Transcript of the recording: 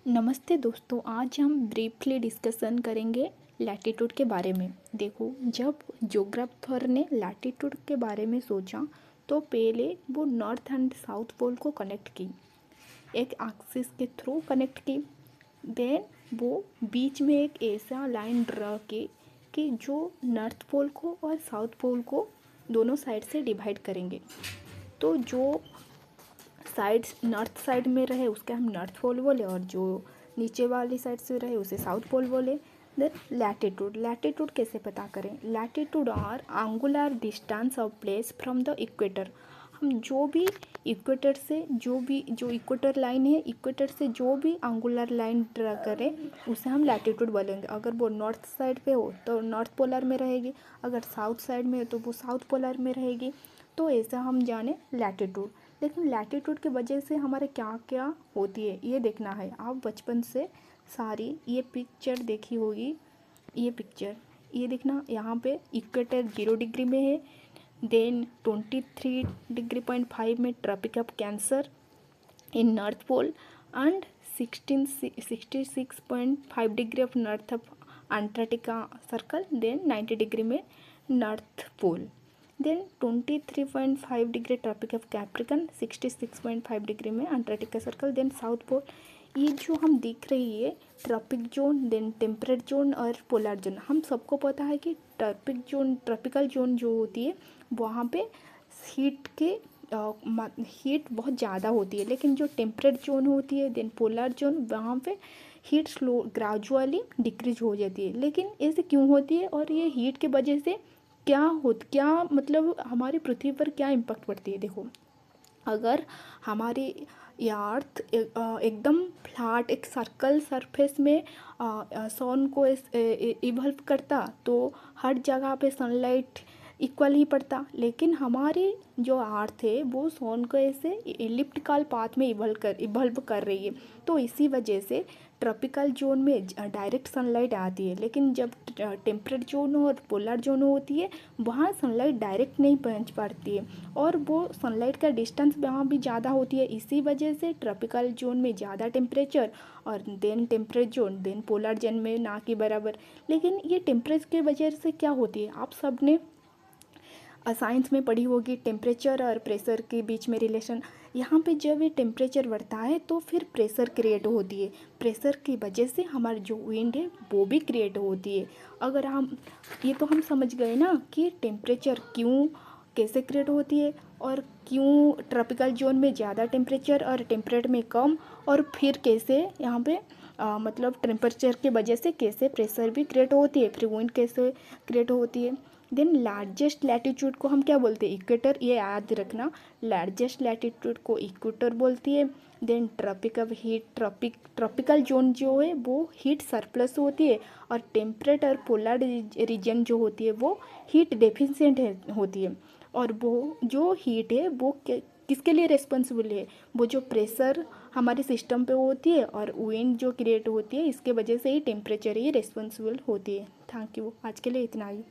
नमस्ते दोस्तों, आज हम ब्रीफली डिस्कशन करेंगे लैटिट्यूड के बारे में। देखो, जब ज्योग्राफर ने लैटिट्यूड के बारे में सोचा तो पहले वो नॉर्थ एंड साउथ पोल को कनेक्ट की, एक एक्सिस के थ्रू कनेक्ट की। देन वो बीच में एक ऐसा लाइन ड्रा की कि जो नॉर्थ पोल को और साउथ पोल को दोनों साइड से डिवाइड करेंगे। तो जो साइड नॉर्थ साइड में रहे उसके हम नॉर्थ पोल बोले, और जो नीचे वाली साइड से रहे उसे साउथ पोल बोले। देन लैटिट्यूड कैसे पता करें? लैटिट्यूड और angular distance of place from the equator. हम जो भी इक्वेटर से जो इक्वेटर लाइन है, इक्वेटर से जो भी एंगुलर लाइन ड्रा करें उसे हम लैटिट्यूड बोलेंगे। अगर वो नॉर्थ साइड पे हो तो नॉर्थ पोलर में रहेगी, अगर साउथ साइड में हो तो वो साउथ पोलर में रहेगी। तो ऐसा हम जाने लैटिट्यूड। लेकिन लैटिट्यूड की वजह से हमारे क्या क्या होती है ये देखना है। आप बचपन से सारी ये पिक्चर देखी होगी। ये पिक्चर ये देखना, यहाँ पे इक्वेटर 0 डिग्री में है, देन 23 डिग्री 5 में tropic of cancer in north pole, and 66.5 degree of north of Antarctica circle, then 90 degree में north pole, then 23.5 degree tropic of capricorn, 66.5 degree में Antarctica circle, then south pole. ये जो हम दिख रही है tropic zone, then temperate zone और polar zone. हम सबको पता है कि ट्रॉपिकल जोन जो होती है वहाँ पे हीट बहुत ज़्यादा होती है, लेकिन जो टेम्परेट जोन होती है, देन पोलर जोन, वहाँ पे हीट स्लो ग्रेजुअली डिक्रीज हो जाती है। लेकिन ऐसे क्यों होती है और ये हीट की वजह से क्या मतलब हमारी पृथ्वी पर क्या इम्पैक्ट पड़ती है? देखो, अगर हमारी अर्थ एकदम फ्लैट एक सर्कल सरफेस में सन को इवॉल्व करता तो हर जगह पे सनलाइट इक्वल ही पड़ता। लेकिन हमारी जो अर्थ है वो सन को ऐसे एलिप्टिकल पाथ में इवॉल्व कर रही है। तो इसी वजह से ट्रॉपिकल जोन में डायरेक्ट सनलाइट आती है, लेकिन जब टेम्परेट जोन और पोलर जोन होती है वहाँ सनलाइट डायरेक्ट नहीं पहुँच पाती है, और वो सनलाइट का डिस्टेंस वहाँ भी ज़्यादा होती है। इसी वजह से ट्रॉपिकल जोन में ज़्यादा टेम्परेचर, और then temperate zone, then polar zone में ना के बराबर। लेकिन ये टेम्परेचर की वजह से क्या होती है, आप सब ने साइंस में पढ़ी होगी, टेम्परेचर और प्रेशर के बीच में रिलेशन। यहाँ पे जब ये टेम्परेचर बढ़ता है तो फिर प्रेशर क्रिएट होती है, प्रेशर की वजह से हमारी जो विंड है वो भी क्रिएट होती है। अगर हम ये तो हम समझ गए ना कि टेम्परेचर कैसे क्रिएट होती है, और क्यों ट्रॉपिकल जोन में ज़्यादा टेम्परेचर और टेम्परेट में कम, और फिर कैसे यहाँ पे मतलब टेम्परेचर की वजह से कैसे प्रेशर भी क्रिएट होती है, फिर विंड कैसे क्रिएट होती है। देन लार्जेस्ट लैटिट्यूड को हम क्या बोलते हैं? इक्वेटर। ये याद रखना, लार्जेस्ट लैटिट्यूड को इक्वेटर बोलती है। देन ट्रॉपिकल जोन जो है वो हीट सरप्लस होती है, और टेम्परेट और पोलर रीजन जो होती है वो हीट डेफिशिएंट होती है। और वो जो हीट है वो किसके लिए रिस्पॉन्सिबल है? वो जो प्रेशर हमारे सिस्टम पे होती है और विंड जो क्रिएट होती है, इसके वजह से ही टेम्परेचर ही रिस्पॉन्सिबल होती है। थैंक यू, आज के लिए इतना ही।